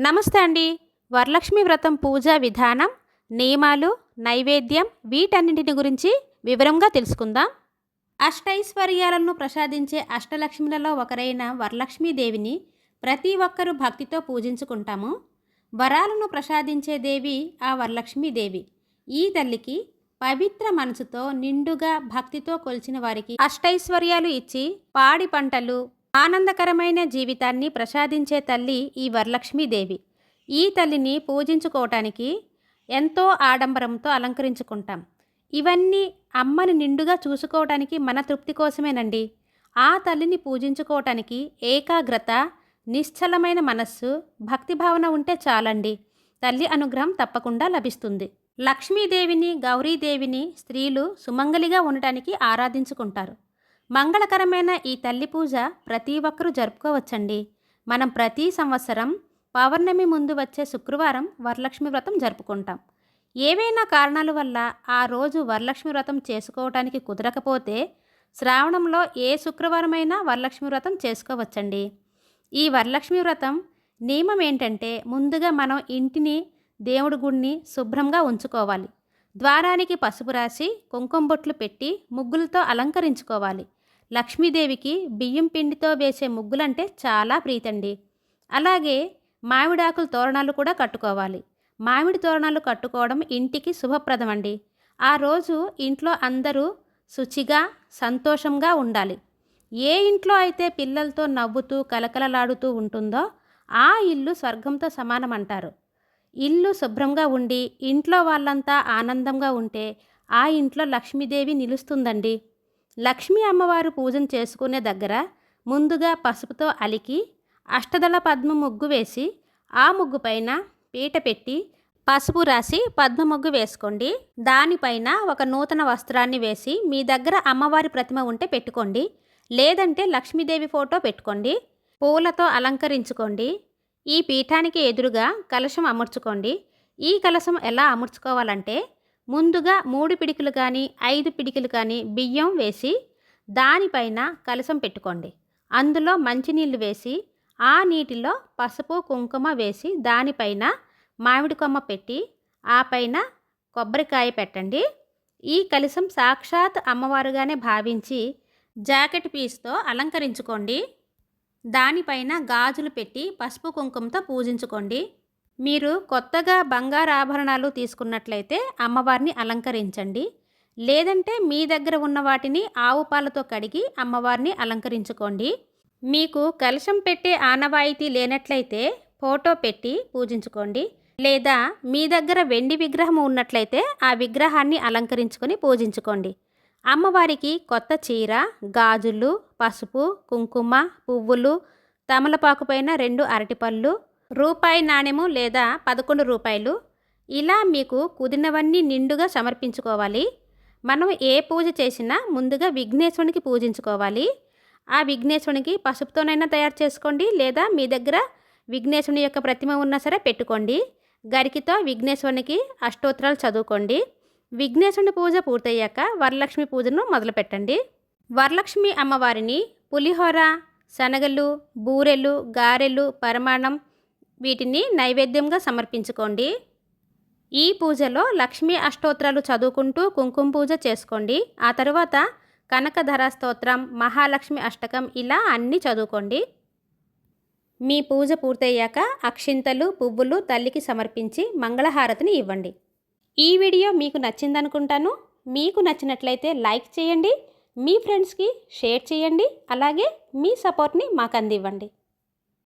నమస్తే అండి. వరలక్ష్మి వ్రతం పూజా విధానం, నియమాలు, నైవేద్యం వీటన్నింటిని గురించి వివరంగా తెలుసుకుందాం. అష్టైశ్వర్యాలను ప్రసాదించే అష్టలక్ష్మిలలో ఒకరైన వరలక్ష్మీదేవిని ప్రతి ఒక్కరూ భక్తితో పూజించుకుంటాము. వరాలను ప్రసాదించే దేవి ఆ వరలక్ష్మీదేవి. ఈ తల్లికి పవిత్ర మనసుతో నిండుగా భక్తితో కొలిచిన వారికి అష్టైశ్వర్యాలు ఇచ్చి పాడి పంటలు ఆనందకరమైన జీవితాన్ని ప్రసాదించే తల్లి ఈ వరలక్ష్మీదేవి. ఈ తల్లిని పూజించుకోవటానికి ఎంతో ఆడంబరంతో అలంకరించుకుంటాం. ఇవన్నీ అమ్మని నిండుగా చూసుకోవటానికి మన తృప్తి కోసమేనండి. ఆ తల్లిని పూజించుకోవటానికి ఏకాగ్రత, నిశ్చలమైన మనస్సు, భక్తిభావన ఉంటే చాలండి. తల్లి అనుగ్రహం తప్పకుండా లభిస్తుంది. లక్ష్మీదేవిని, గౌరీదేవిని స్త్రీలు సుమంగలిగా ఉండటానికి ఆరాధించుకుంటారు. మంగళకరమైన ఈ తల్లి పూజ ప్రతి ఒక్కరూ జరుపుకోవచ్చండి. మనం ప్రతి సంవత్సరం పౌర్ణమి ముందు వచ్చే శుక్రవారం వరలక్ష్మి వ్రతం జరుపుకుంటాం. ఏవైనా కారణాల వల్ల ఆ రోజు వరలక్ష్మి వ్రతం చేసుకోవటానికి కుదరకపోతే శ్రావణంలో ఏ శుక్రవారమైనా వరలక్ష్మి వ్రతం చేసుకోవచ్చండి. ఈ వరలక్ష్మి వ్రతం నియమం ఏంటంటే, ముందుగా మనం ఇంటిని, దేవుడి గుడిని శుభ్రంగా ఉంచుకోవాలి. ద్వారానికి పసుపు రాసి కుంకుమ బొట్లు పెట్టి ముగ్గులతో అలంకరించుకోవాలి. లక్ష్మీదేవికి బియ్యం పిండితో వేసే ముగ్గులంటే చాలా ప్రీతండి. అలాగే మామిడాకుల తోరణాలు కూడా కట్టుకోవాలి. మామిడి తోరణాలు కట్టుకోవడం ఇంటికి శుభప్రదం అండి. ఆ రోజు ఇంట్లో అందరూ శుచిగా, సంతోషంగా ఉండాలి. ఏ ఇంట్లో అయితే పిల్లలతో నవ్వుతూ కలకలలాడుతూ ఉంటుందో ఆ ఇల్లు స్వర్గంతో సమానం అంటారు. ఇల్లు శుభ్రంగా ఉండి ఇంట్లో వాళ్ళంతా ఆనందంగా ఉంటే ఆ ఇంట్లో లక్ష్మీదేవి నిలుస్తుందండి. లక్ష్మీ అమ్మవారు పూజను చేసుకునే దగ్గర ముందుగా పసుపుతో అలికి అష్టదళ పద్మ ముగ్గు వేసి ఆ ముగ్గు పైన పీట పెట్టి పసుపు రాసి పద్మ ముగ్గు వేసుకోండి. దానిపైన ఒక నూతన వస్త్రాన్ని వేసి మీ దగ్గర అమ్మవారి ప్రతిమ ఉంటే పెట్టుకోండి. లేదంటే లక్ష్మీదేవి ఫోటో పెట్టుకోండి. పూలతో అలంకరించుకోండి. ఈ పీఠానికి ఎదురుగా కలశం అమర్చుకోండి. ఈ కలశం ఎలా అమర్చుకోవాలంటే, ముందుగా 3 పిడికిలు కానీ 5 పిడికిలు కానీ బియ్యం వేసి దానిపైన కలశం పెట్టుకోండి. అందులో మంచినీళ్ళు వేసి ఆ నీటిలో పసుపు కుంకుమ వేసి దానిపైన మామిడి కొమ్మ పెట్టి ఆ పైన కొబ్బరికాయ పెట్టండి. ఈ కలశం సాక్షాత్ అమ్మవారుగానే భావించి జాకెట్ పీస్తో అలంకరించుకోండి. దానిపైన గాజులు పెట్టి పసుపు కుంకుమతో పూజించుకోండి. మీరు కొత్తగా బంగారు ఆభరణాలు తీసుకున్నట్లయితే అమ్మవారిని అలంకరించండి. లేదంటే మీ దగ్గర ఉన్న వాటిని ఆవు పాలతో కడిగి అమ్మవారిని అలంకరించుకోండి. మీకు కలశం పెట్టే ఆనవాయితీ లేనట్లయితే ఫోటో పెట్టి పూజించుకోండి. లేదా మీ దగ్గర వెండి విగ్రహం ఉన్నట్లయితే ఆ విగ్రహాన్ని అలంకరించుకొని పూజించుకోండి. అమ్మవారికి కొత్త చీర, గాజులు, పసుపు, కుంకుమ, పువ్వులు, తమలపాకు పైన 2 అరటిపళ్ళు, రూపాయి నాణెము లేదా 11 రూపాయలు, ఇలా మీకు కుదిరినవన్నీ నిండుగా సమర్పించుకోవాలి. మనం ఏ పూజ చేసినా ముందుగా విఘ్నేశ్వరునికి పూజించుకోవాలి. ఆ విఘ్నేశ్వరునికి పసుపుతోనైనా తయారు చేసుకోండి. లేదా మీ దగ్గర విఘ్నేశ్వరుని యొక్క ప్రతిమ ఉన్నా సరే పెట్టుకోండి. గరికితో విఘ్నేశ్వరునికి అష్టోత్తరాలు చదువుకోండి. విఘ్నేశ్వరుని పూజ పూర్తయ్యాక వరలక్ష్మి పూజను మొదలుపెట్టండి. వరలక్ష్మి అమ్మవారిని పులిహోర, శనగలు, బూరెలు, గారెలు, పరమాన్నం వీటిని నైవేద్యంగా సమర్పించుకోండి. ఈ పూజలో లక్ష్మీ అష్టోత్తరాలు చదువుకుంటూ కుంకుమ పూజ చేసుకోండి. ఆ తర్వాత కనకధర స్తోత్రం, మహాలక్ష్మి అష్టకం ఇలా అన్నీ చదువుకోండి. మీ పూజ పూర్తయ్యాక అక్షింతలు, పువ్వులు తల్లికి సమర్పించి మంగళహారతిని ఇవ్వండి. ఈ వీడియో మీకు నచ్చిందనుకుంటాను. మీకు నచ్చినట్లయితే లైక్ చేయండి, మీ ఫ్రెండ్స్కి షేర్ చేయండి. అలాగే మీ సపోర్ట్ని మాకు అందివ్వండి.